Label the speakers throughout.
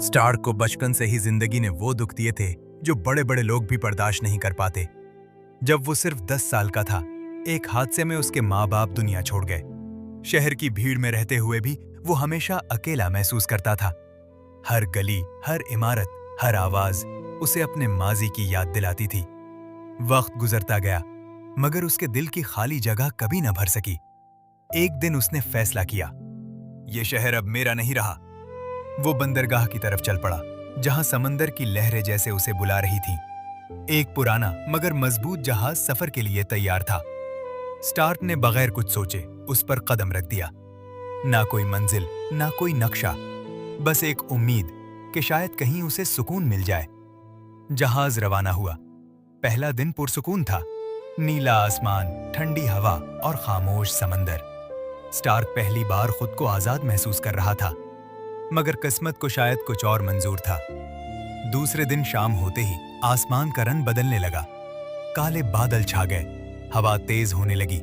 Speaker 1: Stark को बचपन से ही जिंदगी ने वो दुख दिए थे जो बड़े बड़े लोग भी बर्दाश्त नहीं कर पाते। जब वो सिर्फ 10 साल का था, एक हादसे में उसके माँ बाप दुनिया छोड़ गए। शहर की भीड़ में रहते हुए भी वो हमेशा अकेला महसूस करता था। हर गली, हर इमारत, हर आवाज उसे अपने माजी की याद दिलाती थी। वक्त गुजरता गया, मगर उसके दिल की खाली जगह कभी न भर सकी। एक दिन उसने फैसला किया, ये शहर अब मेरा नहीं रहा। वो बंदरगाह की तरफ चल पड़ा, जहां समंदर की लहरें जैसे उसे बुला रही थीं। एक पुराना मगर मजबूत जहाज सफर के लिए तैयार था। स्टार्क ने बगैर कुछ सोचे उस पर कदम रख दिया। ना कोई मंजिल, ना कोई नक्शा, बस एक उम्मीद कि शायद कहीं उसे सुकून मिल जाए। जहाज रवाना हुआ। पहला दिन पुरसुकून था। नीला आसमान, ठंडी हवा और खामोश समंदर। स्टार्क पहली बार खुद को आजाद महसूस कर रहा था, मगर किस्मत को शायद कुछ और मंजूर था। दूसरे दिन शाम होते ही आसमान का रंग बदलने लगा। काले बादल छा गए, हवा तेज होने लगी।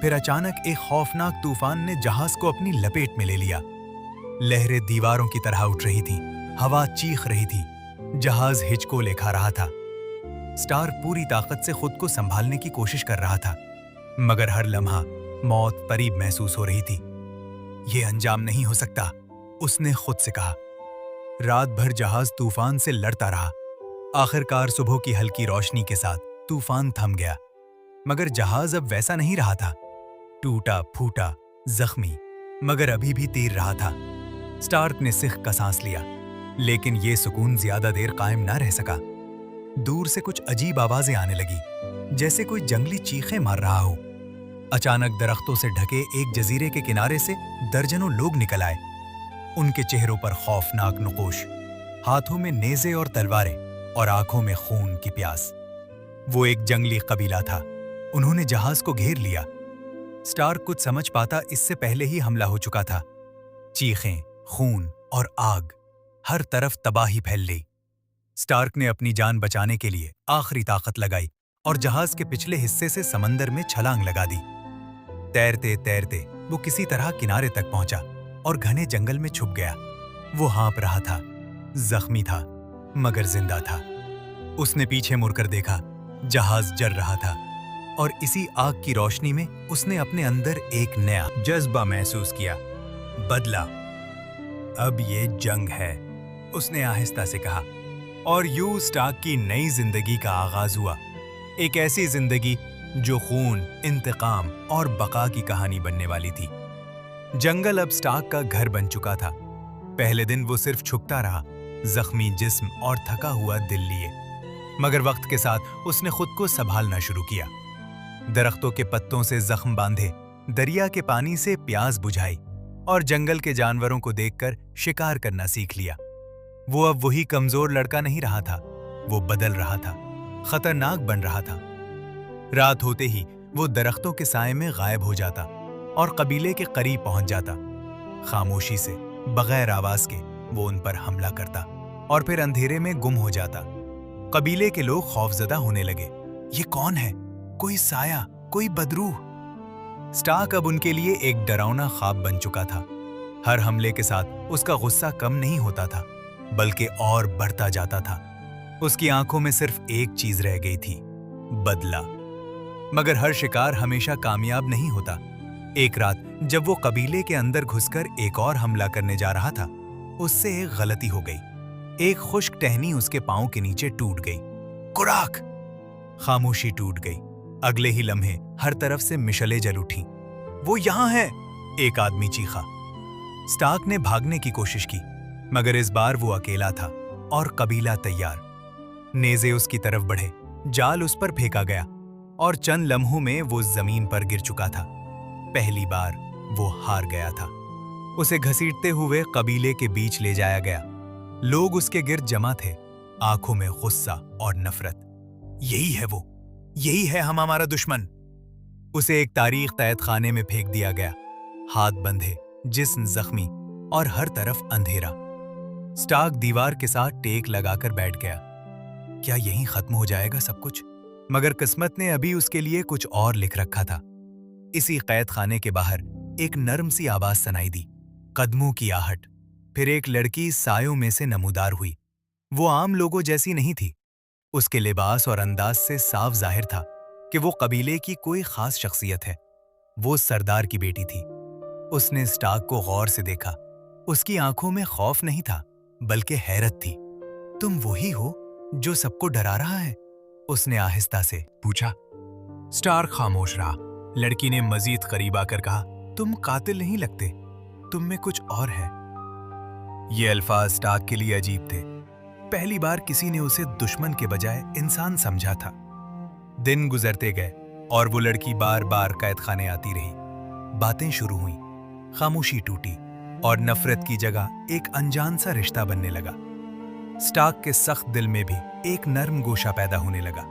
Speaker 1: फिर अचानक एक खौफनाक तूफान ने जहाज को अपनी लपेट में ले लिया। लहरें दीवारों की तरह उठ रही थीं, हवा चीख रही थी, जहाज हिचकोले खा रहा था। स्टार्क पूरी ताकत से खुद को संभालने की कोशिश कर रहा था, मगर हर लम्हा मौत करीब महसूस हो रही थी। यह अंजाम नहीं हो सकता, उसने खुद से कहा। रात भर जहाज तूफान से लड़ता रहा। आखिरकार सुबह की हल्की रोशनी के साथ तूफान थम गया, मगर जहाज अब वैसा नहीं रहा था। टूटा फूटा, जख्मी, मगर अभी भी तीर रहा था। स्टार्क ने सिख का सांस लिया, लेकिन ये सुकून ज्यादा देर कायम ना रह सका। दूर से कुछ अजीब आवाजें आने लगी, जैसे कोई जंगली चीखें मार रहा हो। अचानक दरख्तों से ढके एक जजीरे के किनारे से दर्जनों लोग निकल आए। उनके चेहरों पर खौफनाक नक़ूश, हाथों में नेज़े और तलवारें और आंखों में खून की प्यास। वो एक जंगली कबीला था। उन्होंने जहाज को घेर लिया। स्टार्क कुछ समझ पाता इससे पहले ही हमला हो चुका था। चीखें, खून और आग, हर तरफ तबाही फैल गई। स्टार्क ने अपनी जान बचाने के लिए आखिरी ताकत लगाई और जहाज के पिछले हिस्से से समंदर में छलांग लगा दी। तैरते तैरते वो किसी तरह किनारे तक पहुंचा और घने जंगल में छुप गया। वो हाँप रहा था, जख्मी था, मगर जिंदा था। उसने पीछे मुड़कर देखा, जहाज जल रहा था, और इसी आग की रोशनी में उसने अपने अंदर एक नया जज्बा महसूस किया, बदला। अब ये जंग है, उसने आहिस्ता से कहा। और यूं स्टार्क की नई जिंदगी का आगाज हुआ। एक ऐसी जिंदगी जो खून, इंतकाम और बका की कहानी बनने वाली थी। जंगल अब स्टार्क का घर बन चुका था। पहले दिन वो सिर्फ छुपता रहा, जख्मी जिस्म और थका हुआ दिल लिए, मगर वक्त के साथ उसने खुद को संभालना शुरू किया। दरख्तों के पत्तों से जख्म बांधे, दरिया के पानी से प्यास बुझाई और जंगल के जानवरों को देखकर शिकार करना सीख लिया। वो अब वही कमजोर लड़का नहीं रहा था, वो बदल रहा था, खतरनाक बन रहा था। रात होते ही वो दरख्तों के साए में गायब हो जाता और कबीले के करीब पहुंच जाता। खामोशी से, बगैर आवाज के वो उन पर हमला करता और फिर अंधेरे में गुम हो जाता। कबीले के लोग खौफजदा होने लगे। ये कौन है? कोई साया, कोई बदरूह। स्टार्क अब उनके लिए एक डरावना ख्वाब बन चुका था। हर हमले के साथ उसका गुस्सा कम नहीं होता था, बल्कि और बढ़ता जाता था। उसकी आंखों में सिर्फ एक चीज रह गई थी, बदला। मगर हर शिकार हमेशा कामयाब नहीं होता। एक रात जब वो कबीले के अंदर घुसकर एक और हमला करने जा रहा था, उससे एक गलती हो गई। एक खुश्क टहनी उसके पांव के नीचे टूट गई। कुराक! खामोशी टूट गई। अगले ही लम्हे हर तरफ से मिशलें जल उठी। वो यहां है! एक आदमी चीखा। स्टार्क ने भागने की कोशिश की, मगर इस बार वो अकेला था और कबीला तैयार। नेज़े उसकी तरफ बढ़े, जाल उस पर फेंका गया और चंद लम्हों में वो जमीन पर गिर चुका था। पहली बार वो हार गया था। उसे घसीटते हुए कबीले के बीच ले जाया गया। लोग उसके गिर्द जमा थे, आंखों में गुस्सा और नफरत। यही है वो, यही है हमारा दुश्मन। उसे एक तारीख तैद खाने में फेंक दिया गया, हाथ बंधे, जिस्म जख्मी और हर तरफ अंधेरा। स्टार्क दीवार के साथ टेक लगाकर बैठ गया। क्या यहीं खत्म हो जाएगा सब कुछ? मगर किस्मत ने अभी उसके लिए कुछ और लिख रखा था। इसी कैद खाने के बाहर एक नर्म सी आवाज सुनाई दी, कदमों की आहट। फिर एक लड़की सायों में से नमूदार हुई। वो आम लोगों जैसी नहीं थी। उसके लिबास और अंदाज से साफ जाहिर था कि वो कबीले की कोई खास शख्सियत है। वो सरदार की बेटी थी। उसने स्टार्क को गौर से देखा। उसकी आंखों में खौफ नहीं था, बल्कि हैरत थी। तुम वही हो जो सबको डरा रहा है? उसने आहिस्ता से पूछा। स्टार्क खामोश रहा। लड़की ने मजीद करीब आकर कहा, तुम कातिल नहीं लगते, तुम में कुछ और है। ये अल्फाज स्टार्क के लिए अजीब थे। पहली बार किसी ने उसे दुश्मन के बजाय इंसान समझा था। दिन गुजरते गए और वो लड़की बार बार कैद खाने आती रही। बातें शुरू हुई, खामोशी टूटी और नफरत की जगह एक अनजान सा रिश्ता बनने लगा। स्टार्क के सख्त दिल में भी एक नर्म गोशा पैदा होने लगा।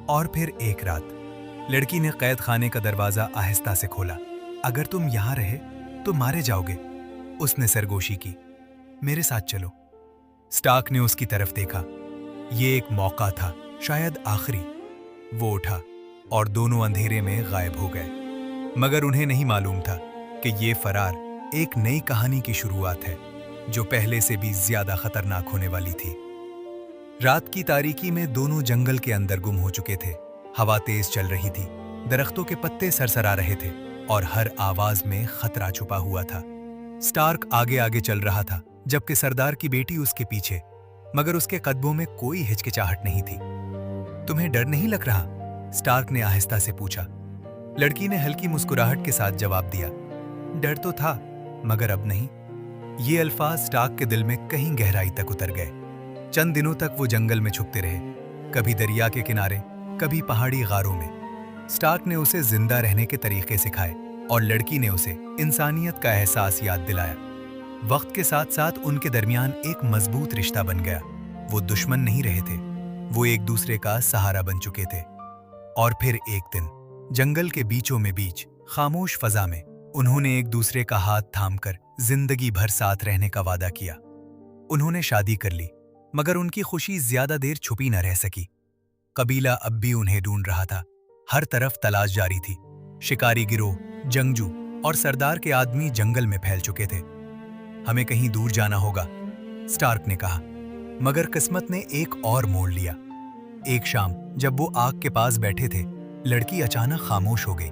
Speaker 1: और फिर एक रात लड़की ने कैद खाने का दरवाजा आहिस्ता से खोला। अगर तुम यहां रहे तो मारे जाओगे, उसने सरगोशी की। मेरे साथ चलो। स्टार्क ने उसकी तरफ देखा। ये एक मौका था, शायद आखिरी। वो उठा और दोनों अंधेरे में गायब हो गए। मगर उन्हें नहीं मालूम था कि ये फरार एक नई कहानी की शुरुआत है, जो पहले से भी ज्यादा खतरनाक होने वाली थी। रात की तारीकी में दोनों जंगल के अंदर गुम हो चुके थे। हवा तेज चल रही थी, दरख्तों के पत्ते सरसरा रहे थे और हर आवाज में खतरा छुपा हुआ था। स्टार्क आगे आगे चल रहा था, जबकि सरदार की बेटी उसके पीछे, मगर उसके कदमों में कोई हिचकिचाहट नहीं थी। तुम्हें डर नहीं लग रहा? स्टार्क ने आहिस्ता से पूछा। लड़की ने हल्की मुस्कुराहट के साथ जवाब दिया, डर तो था, मगर अब नहीं। ये अल्फाज स्टार्क के दिल में कहीं गहराई तक उतर गए। चंद दिनों तक वो जंगल में छुपते रहे, कभी दरिया के किनारे, कभी पहाड़ी गारों में। स्टार्क ने उसे जिंदा रहने के तरीके सिखाए और लड़की ने उसे इंसानियत का एहसास याद दिलाया। वक्त के साथ साथ उनके दरमियान एक मजबूत रिश्ता बन गया। वो दुश्मन नहीं रहे थे, वो एक दूसरे का सहारा बन चुके थे। और फिर एक दिन जंगल के बीचों में बीच खामोश फजा में उन्होंने एक दूसरे का हाथ थामकर जिंदगी भर साथ रहने का वादा किया। उन्होंने शादी कर ली, मगर उनकी खुशी ज्यादा देर छुपी न रह सकी। कबीला अब भी उन्हें ढूंढ रहा था। हर तरफ तलाश जारी थी। शिकारी गिरोह, जंगजू और सरदार के आदमी जंगल में फैल चुके थे। हमें कहीं दूर जाना होगा, स्टार्क ने कहा। मगर किस्मत ने एक और मोड़ लिया। एक शाम जब वो आग के पास बैठे थे, लड़की अचानक खामोश हो गई।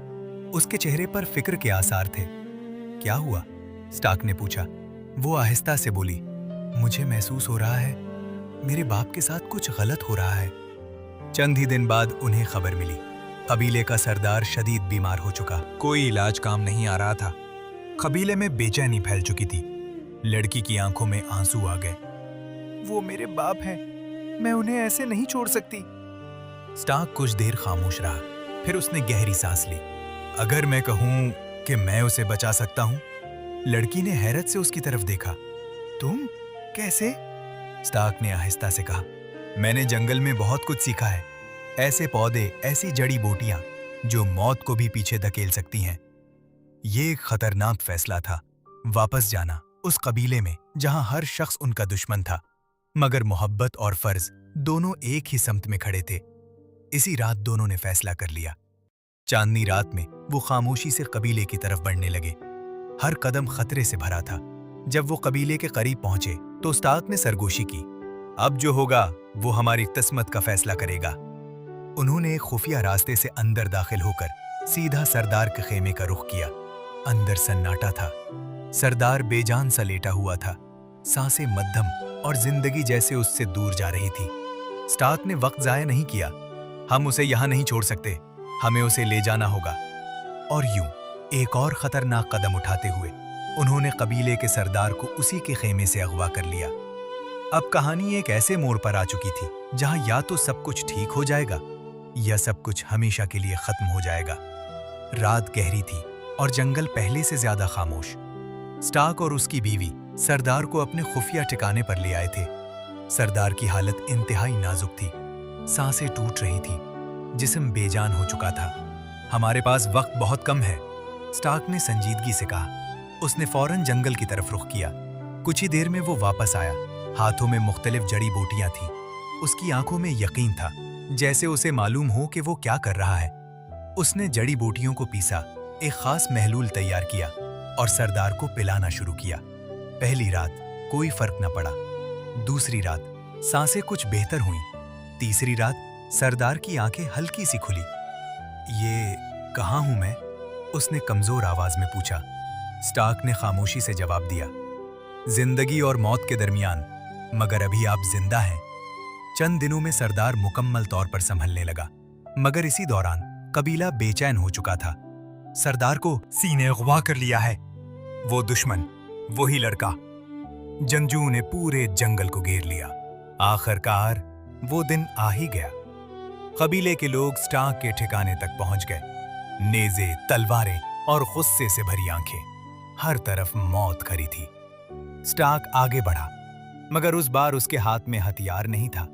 Speaker 1: उसके चेहरे पर फिक्र के आसार थे। क्या हुआ? स्टार्क ने पूछा। वो आहिस्ता से बोली, मुझे महसूस हो रहा है मेरे बाप के साथ कुछ गलत हो रहा है। चंद ही दिन बाद उन्हें खबर मिली, कबीले का सरदार शदीद बीमार हो चुका। कोई इलाज काम नहीं आ रहा था। कबीले में बेचैनी फैल चुकी थी। लड़की की आंखों में आंसू आ गए। वो मेरे बाप हैं, मैं उन्हें ऐसे नहीं छोड़ सकती। स्टार्क कुछ देर खामोश रहा, फिर उसने गहरी सांस ली। अगर मैं कहूं कि मैं उसे बचा सकता हूं? लड़की ने हैरत से उसकी तरफ देखा। तुम? कैसे? स्टार्क ने आहिस्ता से कहा, मैंने जंगल में बहुत कुछ सीखा है। ऐसे पौधे, ऐसी जड़ी बूटियां जो मौत को भी पीछे धकेल सकती हैं। ये एक खतरनाक फैसला था, वापस जाना उस कबीले में जहां हर शख्स उनका दुश्मन था, मगर मोहब्बत और फर्ज दोनों एक ही समत में खड़े थे। इसी रात दोनों ने फैसला कर लिया। चांदनी रात में वो खामोशी से कबीले की तरफ बढ़ने लगे। हर कदम खतरे से भरा था। जब वो कबीले के करीब पहुंचे तो स्टार्क ने सरगोशी की, अब जो होगा वो हमारी किस्मत का फैसला करेगा। उन्होंने एक खुफिया रास्ते से अंदर दाखिल होकर सीधा सरदार के खेमे का रुख किया। अंदर सन्नाटा था। सरदार बेजान सा लेटा हुआ था, सांसें मध्यम और जिंदगी जैसे उससे दूर जा रही थी। स्टार्क ने वक्त जाया नहीं किया। हम उसे यहां नहीं छोड़ सकते, हमें उसे ले जाना होगा। और यूं एक और खतरनाक कदम उठाते हुए उन्होंने कबीले के सरदार को उसी के खेमे से अगवा कर लिया। अब कहानी एक ऐसे मोड़ पर आ चुकी थी जहां या तो सब कुछ ठीक हो जाएगा या सब कुछ हमेशा के लिए खत्म हो जाएगा। रात गहरी थी और जंगल पहले से ज्यादा खामोश। स्टार्क और उसकी बीवी सरदार को अपने खुफिया ठिकाने पर ले आए थे। सरदार की हालत इंतहाई नाजुक थी, सांसें टूट रही थी, जिस्म बेजान हो चुका था। हमारे पास वक्त बहुत कम है, स्टार्क ने संजीदगी से कहा। उसने फौरन जंगल की तरफ रुख किया। कुछ ही देर में वो वापस आया। हाथों में मुख्तलिफ जड़ी बूटियां थीं। उसकी आंखों में यकीन था, जैसे उसे मालूम हो कि वो क्या कर रहा है। उसने जड़ी बूटियों को पीसा, एक खास महलूल तैयार किया और सरदार को पिलाना शुरू किया। पहली रात कोई फर्क न पड़ा। दूसरी रात सांसें कुछ बेहतर हुईं। तीसरी रात सरदार की आंखें हल्की सी खुली। ये कहाँ हूं मैं? उसने कमजोर आवाज में पूछा। स्टार्क ने खामोशी से जवाब दिया, जिंदगी और मौत के दरमियान, मगर अभी आप जिंदा हैं। चंद दिनों में सरदार मुकम्मल तौर पर संभलने लगा, मगर इसी दौरान कबीला बेचैन हो चुका था। सरदार को सीने अगवा कर लिया है। वो दुश्मन, वही लड़का। जंगजू ने पूरे जंगल को घेर लिया। आखिरकार वो दिन आ ही गया। कबीले के लोग स्टार्क के ठिकाने तक पहुंच गए। नेज़े, तलवारें और गुस्से से भरी आंखें, हर तरफ मौत खड़ी थी। स्टार्क आगे बढ़ा, मगर उस बार उसके हाथ में हथियार नहीं था।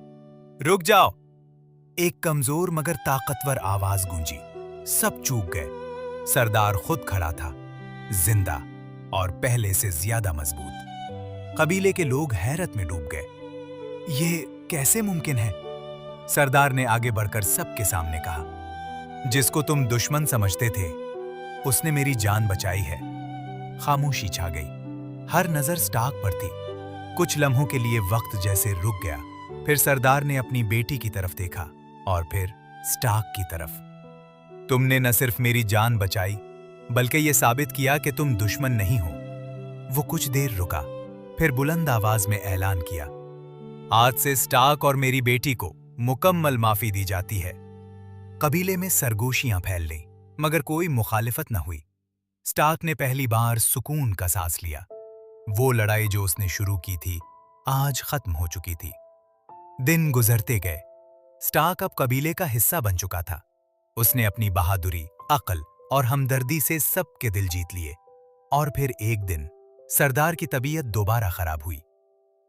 Speaker 1: रुक जाओ! एक कमजोर मगर ताकतवर आवाज गूंजी। सब चूक गए। सरदार खुद खड़ा था, जिंदा और पहले से ज्यादा मजबूत। कबीले के लोग हैरत में डूब गए। ये कैसे मुमकिन है? सरदार ने आगे बढ़कर सबके सामने कहा, जिसको तुम दुश्मन समझते थे, उसने मेरी जान बचाई है। खामोशी छा गई। हर नजर स्टार्क पर थी। कुछ लम्हों के लिए वक्त जैसे रुक गया। फिर सरदार ने अपनी बेटी की तरफ देखा और फिर स्टार्क की तरफ। तुमने न सिर्फ मेरी जान बचाई, बल्कि ये साबित किया कि तुम दुश्मन नहीं हो। वो कुछ देर रुका, फिर बुलंद आवाज में ऐलान किया, आज से स्टार्क और मेरी बेटी को मुकम्मल माफी दी जाती है। कबीले में सरगोशियां फैल गईं, मगर कोई मुखालिफत न हुई। स्टार्क ने पहली बार सुकून का सांस लिया। वो लड़ाई जो उसने शुरू की थी, आज खत्म हो चुकी थी। दिन गुजरते गए। स्टार्क अब कबीले का हिस्सा बन चुका था। उसने अपनी बहादुरी, अक्ल और हमदर्दी से सबके दिल जीत लिए। और फिर एक दिन सरदार की तबीयत दोबारा खराब हुई।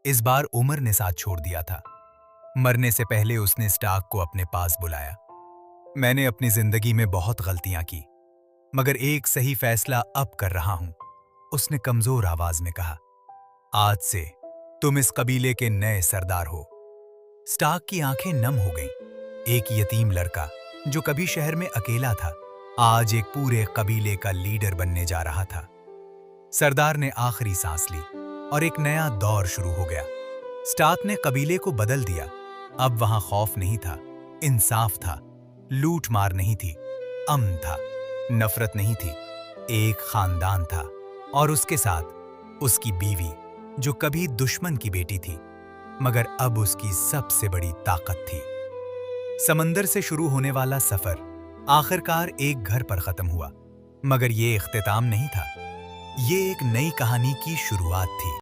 Speaker 1: इस बार उमर ने साथ छोड़ दिया था। मरने से पहले उसने स्टार्क को अपने पास बुलाया। मैंने अपनी जिंदगी में बहुत गलतियां की, मगर एक सही फैसला अब कर रहा हूं, उसने कमजोर आवाज में कहा। आज से तुम इस कबीले के नए सरदार हो। स्टार्क की आंखें नम हो गईं। एक यतीम लड़का जो कभी शहर में अकेला था, आज एक पूरे कबीले का लीडर बनने जा रहा था। सरदार ने आखिरी सांस ली और एक नया दौर शुरू हो गया। स्टार्क ने कबीले को बदल दिया। अब वहां खौफ नहीं था, इंसाफ था। लूट मार नहीं थी, अमन था। नफरत नहीं थी, एक खानदान था। और उसके साथ उसकी बीवी, जो कभी दुश्मन की बेटी थी, मगर अब उसकी सबसे बड़ी ताकत थी। समंदर से शुरू होने वाला सफर आखिरकार एक घर पर खत्म हुआ, मगर ये इख्तिताम नहीं था। ये एक नई कहानी की शुरुआत थी।